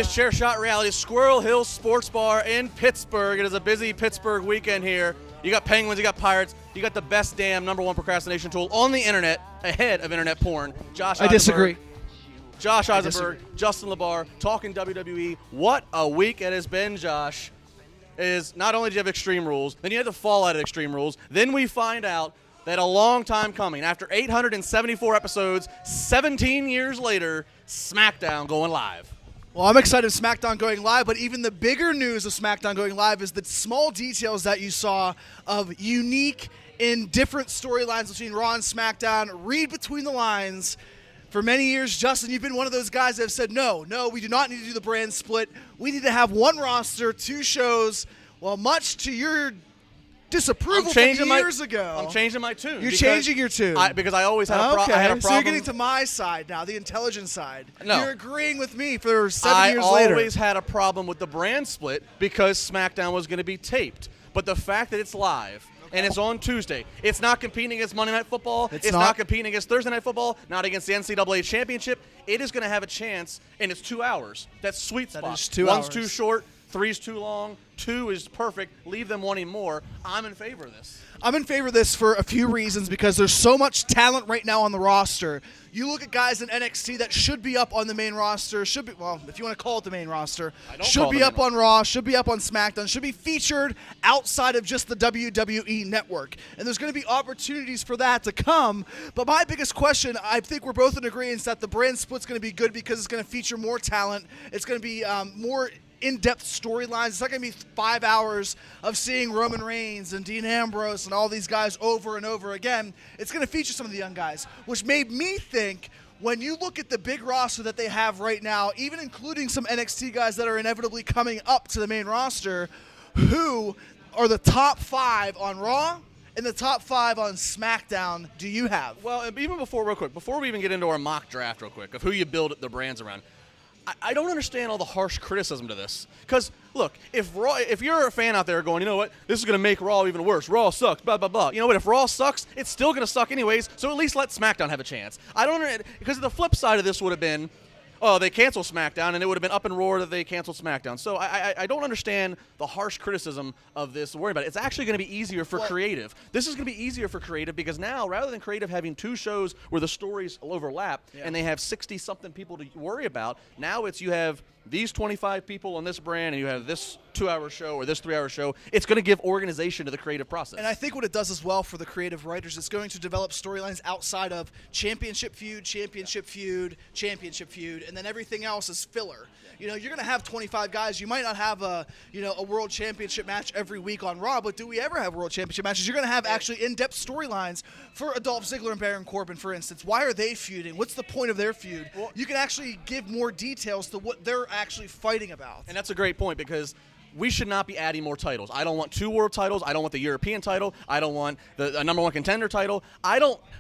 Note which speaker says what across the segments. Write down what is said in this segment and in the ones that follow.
Speaker 1: is Chairshot Reality, Squirrel Hill Sports Bar in Pittsburgh. It is a busy Pittsburgh weekend here. You got Penguins, you got Pirates, you got the best damn #1 procrastination tool on the internet, ahead of internet porn. Josh Eisenberg.
Speaker 2: I disagree.
Speaker 1: Josh Eisenberg, Justin LeBar, talking WWE. What a week it has been, Josh. Is not only do you have Extreme Rules, then you had the fallout of Extreme Rules, then we find out that a long time coming, after 874 episodes, 17 years later, SmackDown going live.
Speaker 2: Well, I'm excited of SmackDown going live, but even the bigger news of SmackDown going live is the small details that you saw of unique and different storylines between Raw and SmackDown. Read between the lines. For many years, Justin, you've been one of those guys that have said, no, we do not need to do the brand split. We need to have one roster, 2 shows. Well, much to your disapproval from years ago.
Speaker 1: I'm changing my tune.
Speaker 2: You're changing your tune.
Speaker 1: Because I always had a problem.
Speaker 2: So you're getting to my side now, the intelligent side.
Speaker 1: No.
Speaker 2: You're agreeing with me for 7 years later.
Speaker 1: I always had a problem with the brand split because SmackDown was going to be taped. But the fact that it's live and it's on Tuesday, it's not competing against Monday Night Football. It's not competing against Thursday Night Football, not against the NCAA Championship. It is going to have a chance, and it's 2 hours. That's sweet spot.
Speaker 2: That is 2 hours.
Speaker 1: One's too short. 3's too long. 2 is perfect. Leave them wanting more. I'm in favor of this.
Speaker 2: I'm in favor of this for a few reasons because there's so much talent right now on the roster. You look at guys in NXT that should be up on the main roster, if you want to call it the main roster, should be up on Raw, should be up on SmackDown, should be featured outside of just the WWE network. And there's going to be opportunities for that to come. But my biggest question, I think we're both in agreement that the brand split's going to be good because it's going to feature more talent. It's going to be more in-depth storylines. It's not going to be 5 hours of seeing Roman Reigns and Dean Ambrose and all these guys over and over again. It's going to feature some of the young guys, which made me think when you look at the big roster that they have right now, even including some NXT guys that are inevitably coming up to the main roster, who are the top 5 on Raw and the top 5 on SmackDown do you have?
Speaker 1: Well, even before we even get into our mock draft real quick of who you build the brands around, I don't understand all the harsh criticism to this. Because, look, if you're a fan out there going, you know what, this is going to make Raw even worse. Raw sucks, blah, blah, blah. You know what, if Raw sucks, it's still going to suck anyways, so at least let SmackDown have a chance. Because the flip side of this would have been, they cancel SmackDown, and it would have been up and roar that they canceled SmackDown. So I don't understand the harsh criticism of this. Worry about it. It's actually going to be easier for creative. This is going to be easier for creative because now, rather than creative having 2 shows where the stories overlap and they have 60-something people to worry about, now you have these 25 people on this brand and you have this 2-hour show or this 3-hour show. It's going to give organization to the creative process.
Speaker 2: And I think what it does as well for the creative writers is going to develop storylines outside of championship feud, and then everything else is filler. You know, you're going to have 25 guys. You might not have a world championship match every week on Raw, but do we ever have world championship matches? You're going to have actually in-depth storylines for Dolph Ziggler and Baron Corbin, for instance. Why are they feuding? What's the point of their feud? Well, you can actually give more details to what they're actually fighting about.
Speaker 1: And that's a great point because we should not be adding more titles. I don't want 2 world titles. I don't want the European title. I don't want the #1 contender title.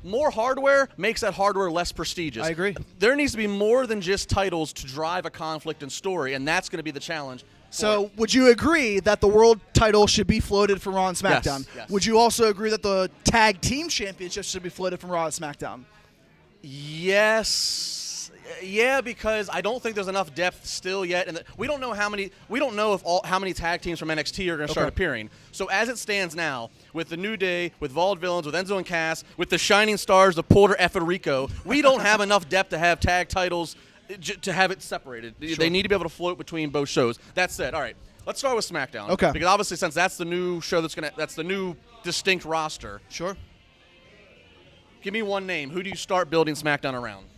Speaker 1: More hardware makes that hardware less prestigious.
Speaker 2: I agree.
Speaker 1: There needs to be more than just titles to drive a conflict and story, and that's going to be the challenge.
Speaker 2: So would you agree that the world title should be floated from Raw and SmackDown?
Speaker 1: Yes.
Speaker 2: Would you also agree that the tag team championships should be floated from Raw and SmackDown?
Speaker 1: Yes. Yeah, because I don't think there's enough depth still yet, and we don't know how many tag teams from NXT are going to start appearing. So as it stands now, with the New Day, with Vaudevillains, with Enzo and Cass, with the Shining Stars of Puerto Rico, we don't have enough depth to have tag titles to have it separated. Sure. They need to be able to float between both shows. That said, all right, let's start with SmackDown.
Speaker 2: Okay.
Speaker 1: Because obviously, since that's the new show that's the new distinct roster.
Speaker 2: Sure.
Speaker 1: Give me one name. Who do you start building SmackDown around?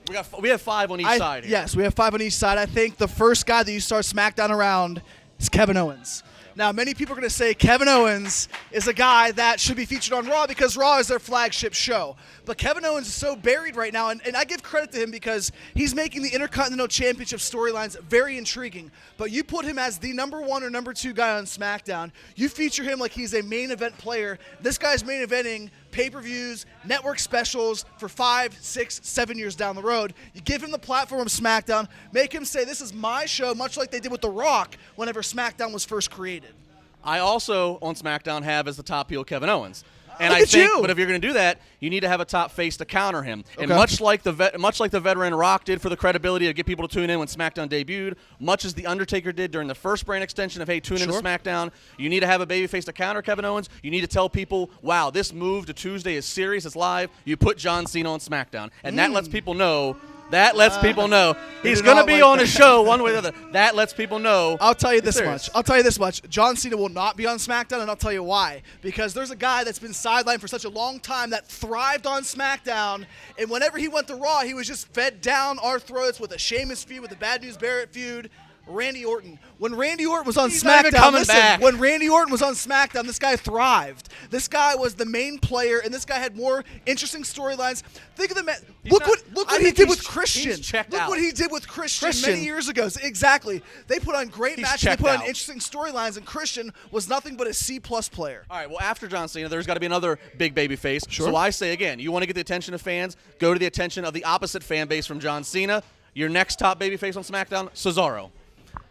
Speaker 1: We have 5 on each side here.
Speaker 2: Yes, we have 5 on each side. I think the first guy that you start SmackDown around is Kevin Owens. Now, many people are going to say Kevin Owens is a guy that should be featured on Raw because Raw is their flagship show. But Kevin Owens is so buried right now, and I give credit to him because he's making the Intercontinental Championship storylines very intriguing. But you put him as the #1 or #2 guy on SmackDown. You feature him like he's a main event player. This guy's main eventing pay-per-views, network specials for 5, 6, 7 years down the road. You give him the platform of SmackDown, make him say, this is my show, much like they did with The Rock whenever SmackDown was first created.
Speaker 1: I also, on SmackDown, have as the top heel Kevin Owens. And
Speaker 2: Look
Speaker 1: I
Speaker 2: at
Speaker 1: think,
Speaker 2: you.
Speaker 1: but if you're going to do that, you need to have a top face to counter him. And
Speaker 2: Okay.
Speaker 1: much like the veteran Rock did for the credibility to get people to tune in when SmackDown debuted, much as the Undertaker did during the first brand extension of, hey, tune into SmackDown, you need to have a babyface to counter Kevin Owens. You need to tell people, wow, this move to Tuesday is serious, it's live. You put John Cena on SmackDown. And that lets people know. That lets people know he's going to be on a show one way or the other. That lets people know.
Speaker 2: I'll tell you this much. John Cena will not be on SmackDown, and I'll tell you why. Because there's a guy that's been sidelined for such a long time that thrived on SmackDown, and whenever he went to Raw, he was just fed down our throats with a Sheamus feud, with a Bad News Barrett feud. Randy Orton. When Randy Orton was on SmackDown, when Randy Orton was on SmackDown, this guy thrived. This guy was the main player, and this guy had more interesting storylines. Think of the man. Look what he did with Christian. Look what he did with Christian many years ago. Exactly. They put on great matches. They put on interesting storylines, and Christian was nothing but a C+ player.
Speaker 1: All right. Well, after John Cena, there's got to be another big baby face. Sure. So I say again, you want to get the attention of fans, go to the attention of the opposite fan base from John Cena. Your next top baby face on SmackDown, Cesaro.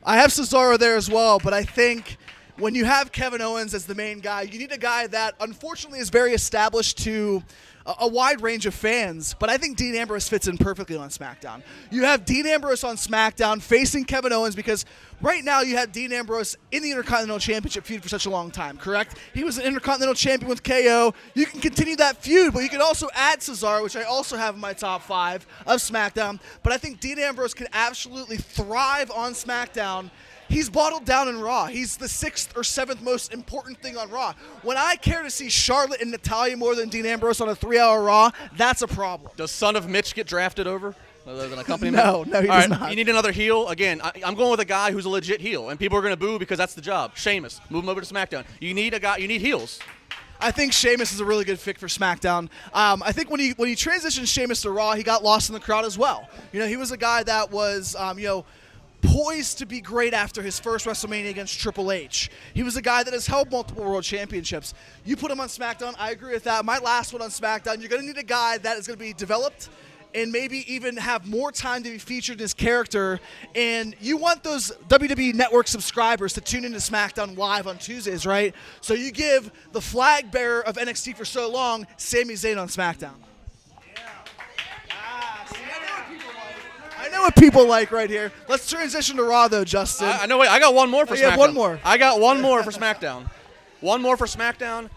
Speaker 2: I have Cesaro there as well, but I think when you have Kevin Owens as the main guy, you need a guy that unfortunately is very established to a wide range of fans, but I think Dean Ambrose fits in perfectly on SmackDown. You have Dean Ambrose on SmackDown facing Kevin Owens because right now you have Dean Ambrose in the Intercontinental Championship feud for such a long time, correct? He was an Intercontinental Champion with KO. You can continue that feud, but you can also add Cesaro, which I also have in my top 5 of SmackDown, but I think Dean Ambrose can absolutely thrive on SmackDown. He's bottled down in Raw. He's the 6th or 7th most important thing on Raw. When I care to see Charlotte and Natalya more than Dean Ambrose on a 3-hour Raw, that's a problem.
Speaker 1: Does Son of Mitch get drafted over? Other than a company No,
Speaker 2: he does not.
Speaker 1: You need another heel. Again, I'm going with a guy who's a legit heel, and people are going to boo because that's the job. Sheamus, move him over to SmackDown. You need a guy. You need heels.
Speaker 2: I think Sheamus is a really good fit for SmackDown. I think when he transitioned Sheamus to Raw, he got lost in the crowd as well. You know, he was a guy that was, poised to be great after his first WrestleMania against Triple H. He was a guy that has held multiple world championships. You put him on SmackDown, I agree with that. My last one on SmackDown, you're going to need a guy that is going to be developed and maybe even have more time to be featured in his character. And you want those WWE Network subscribers to tune into SmackDown Live on Tuesdays, right? So you give the flag bearer of NXT for so long, Sami Zayn on SmackDown. I know what people like right here. Let's transition to Raw, though, Justin.
Speaker 1: I know. Wait, I got one more for SmackDown.
Speaker 2: You have one more.
Speaker 1: I got one more for SmackDown. One more for SmackDown.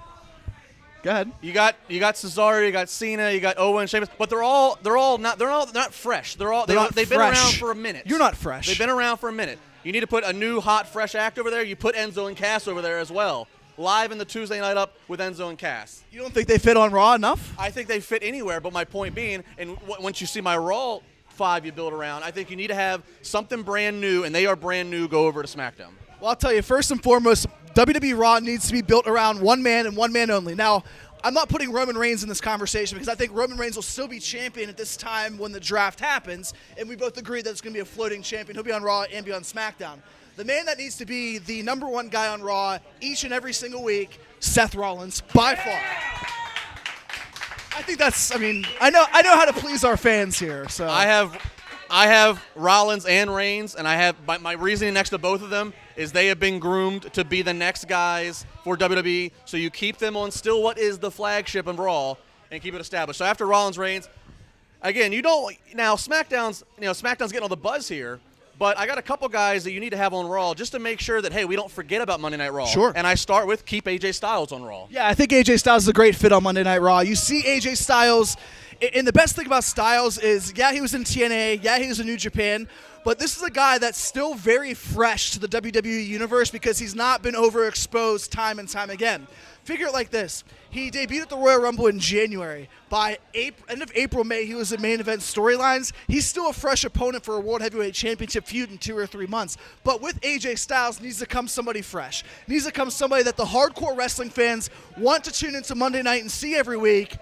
Speaker 2: Go ahead.
Speaker 1: You got Cesaro, you got Cena, you got Owens, Sheamus, but they're not fresh. They've been around for a minute.
Speaker 2: You're not fresh.
Speaker 1: They've been around for a minute. You need to put a new hot fresh act over there. You put Enzo and Cass over there as well. Live in the Tuesday night up with Enzo and Cass.
Speaker 2: You don't think they fit on Raw enough?
Speaker 1: I think they fit anywhere, but my point being, and once you see my Raw 5 you build around, I think you need to have something brand new, and they are brand new, go over to SmackDown.
Speaker 2: Well, I'll tell you, first and foremost, WWE Raw needs to be built around one man and one man only. Now, I'm not putting Roman Reigns in this conversation because I think Roman Reigns will still be champion at this time when the draft happens, and we both agree that it's going to be a floating champion. He'll be on Raw and be on SmackDown. The man that needs to be the number one guy on Raw each and every single week, Seth Rollins, by far. I think that's, I know how to please our fans here. So
Speaker 1: I have Rollins and Reigns, and I have my reasoning next to both of them is they have been groomed to be the next guys for WWE. So you keep them on still what is the flagship in Raw and keep it established. So after Rollins, Reigns, again, SmackDown's getting all the buzz here. But I got a couple guys that you need to have on Raw just to make sure that, hey, we don't forget about Monday Night Raw.
Speaker 2: Sure.
Speaker 1: And I start with keep AJ Styles on Raw.
Speaker 2: Yeah, I think AJ Styles is a great fit on Monday Night Raw. You see AJ Styles, and the best thing about Styles is, yeah, he was in TNA, yeah, he was in New Japan, but this is a guy that's still very fresh to the WWE universe because he's not been overexposed time and time again. Figure it like this. He debuted at the Royal Rumble in January. By end of April, May, he was in main event storylines. He's still a fresh opponent for a World Heavyweight Championship feud in 2 or 3 months. But with AJ Styles, needs to come somebody fresh. Needs to come somebody that the hardcore wrestling fans want to tune into Monday night and see every week,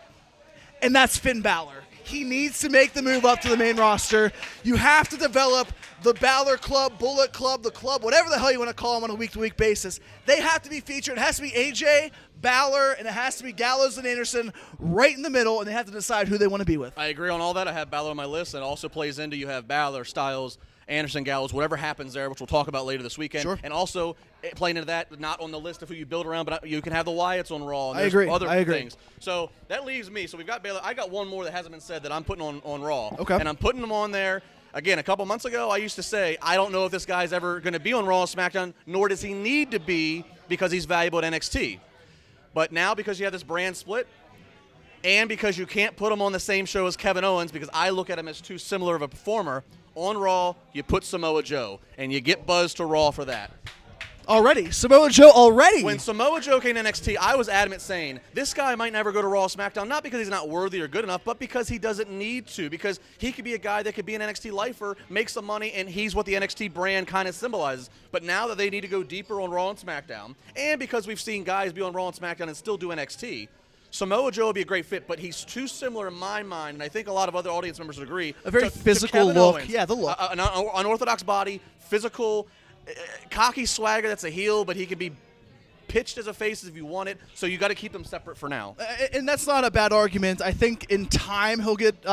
Speaker 2: and that's Finn Balor. He needs to make the move up to the main roster. You have to develop the Balor Club, Bullet Club, the Club, whatever the hell you want to call them on a week-to-week basis. They have to be featured. It has to be AJ, Balor, and it has to be Gallows and Anderson right in the middle, and they have to decide who they want to be with.
Speaker 1: I agree on all that. I have Balor on my list. It also plays into you have Balor, Styles, Anderson, Gallows, whatever happens there, which we'll talk about later this weekend.
Speaker 2: Sure.
Speaker 1: And also playing into that, not on the list of who you build around, but you can have the Wyatts on Raw. And
Speaker 2: I agree.
Speaker 1: Other
Speaker 2: I agree.
Speaker 1: things. So that leaves me. So we've got Baylor. I got one more that hasn't been said that I'm putting on Raw.
Speaker 2: Okay.
Speaker 1: And I'm putting them on there. Again, a couple months ago, I used to say, I don't know if this guy's ever going to be on Raw and SmackDown, nor does he need to be because he's valuable at NXT. But now, because you have this brand split, and because you can't put him on the same show as Kevin Owens, because I look at him as too similar of a performer, on Raw, you put Samoa Joe, and you get buzzed to Raw for that.
Speaker 2: Already. Samoa Joe already.
Speaker 1: When Samoa Joe came to NXT, I was adamant saying, this guy might never go to Raw or SmackDown, not because he's not worthy or good enough, but because he doesn't need to, because he could be a guy that could be an NXT lifer, make some money, and he's what the NXT brand kind of symbolizes. But now that they need to go deeper on Raw and SmackDown, and because we've seen guys be on Raw and SmackDown and still do NXT, Samoa Joe would be a great fit, but he's too similar in my mind, and I think a lot of other audience members would agree.
Speaker 2: A very physical
Speaker 1: Kevin
Speaker 2: look.
Speaker 1: Owens.
Speaker 2: Yeah, the look.
Speaker 1: An unorthodox body, physical, cocky swagger that's a heel, but he can be pitched as a face if you want it, so you got to keep them separate for now.
Speaker 2: And that's not a bad argument. I think in time he'll get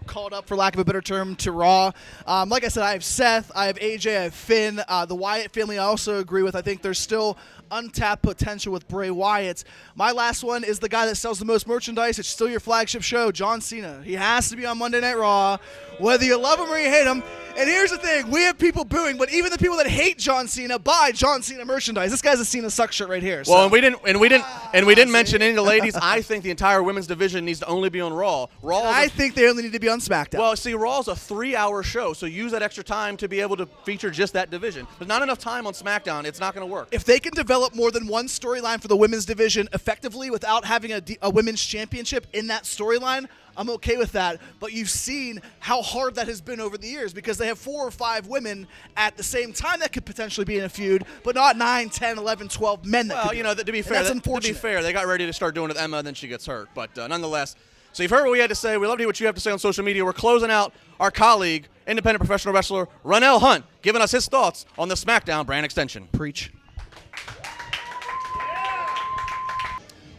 Speaker 2: called up, for lack of a better term, to Raw. Like I said, I have Seth, I have AJ, I have Finn. The Wyatt family I also agree with. I think there's still untapped potential with Bray Wyatt. My last one is the guy that sells the most merchandise. It's still your flagship show, John Cena. He has to be on Monday Night Raw, whether you love him or you hate him. And here's the thing, we have people booing, but even the people that hate John Cena buy John Cena merchandise. This guy's a Cena suck shirt right here. So.
Speaker 1: Well, and we didn't mention any of the ladies. I think the entire women's division needs to only be on Raw.
Speaker 2: I think they only need to be on SmackDown.
Speaker 1: Well, see, Raw's a 3-hour show, so use that extra time to be able to feature just that division. There's not enough time on SmackDown. It's not going to work.
Speaker 2: If they can develop more than one storyline for the women's division effectively without having a women's championship in that storyline, I'm okay with that. But you've seen how hard that has been over the years because they have 4 or 5 women at the same time that could potentially be in a feud, but not 9, 10, 11, 12 men that could be.
Speaker 1: To be fair,
Speaker 2: that's unfortunate.
Speaker 1: To be fair, they got ready to start doing it with Emma, and then she gets hurt. But nonetheless, so you've heard what we had to say. We love to hear what you have to say on social media. We're closing out our colleague, independent professional wrestler Ronell Hunt, giving us his thoughts on the SmackDown brand extension.
Speaker 2: Preach.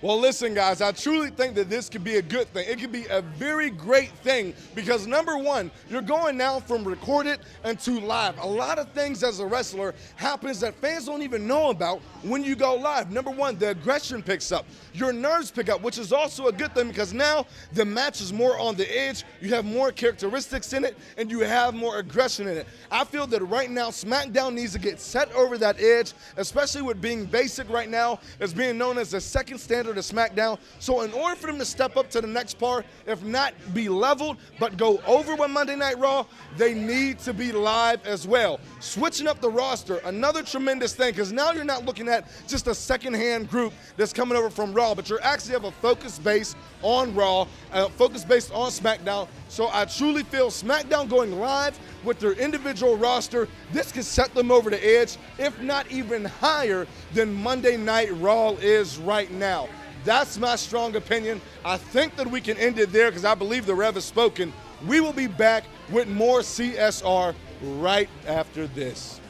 Speaker 3: Well, listen, guys, I truly think that this could be a good thing. It could be a very great thing because, number one, you're going now from recorded and to live. A lot of things as a wrestler happens that fans don't even know about when you go live. Number one, the aggression picks up. Your nerves pick up, which is also a good thing because now the match is more on the edge. You have more characteristics in it, and you have more aggression in it. I feel that right now SmackDown needs to get set over that edge, especially with being basic right now as being known as the second standard of SmackDown. So in order for them to step up to the next par, if not be leveled, but go over with Monday Night Raw, they need to be live as well. Switching up the roster, another tremendous thing, because now you're not looking at just a second-hand group that's coming over from Raw, but you actually have a focus base on Raw, a focus base on SmackDown. So I truly feel SmackDown going live with their individual roster, this could set them over the edge, if not even higher than Monday Night Raw is right now. That's my strong opinion. I think that we can end it there because I believe the Rev has spoken. We will be back with more CSR right after this.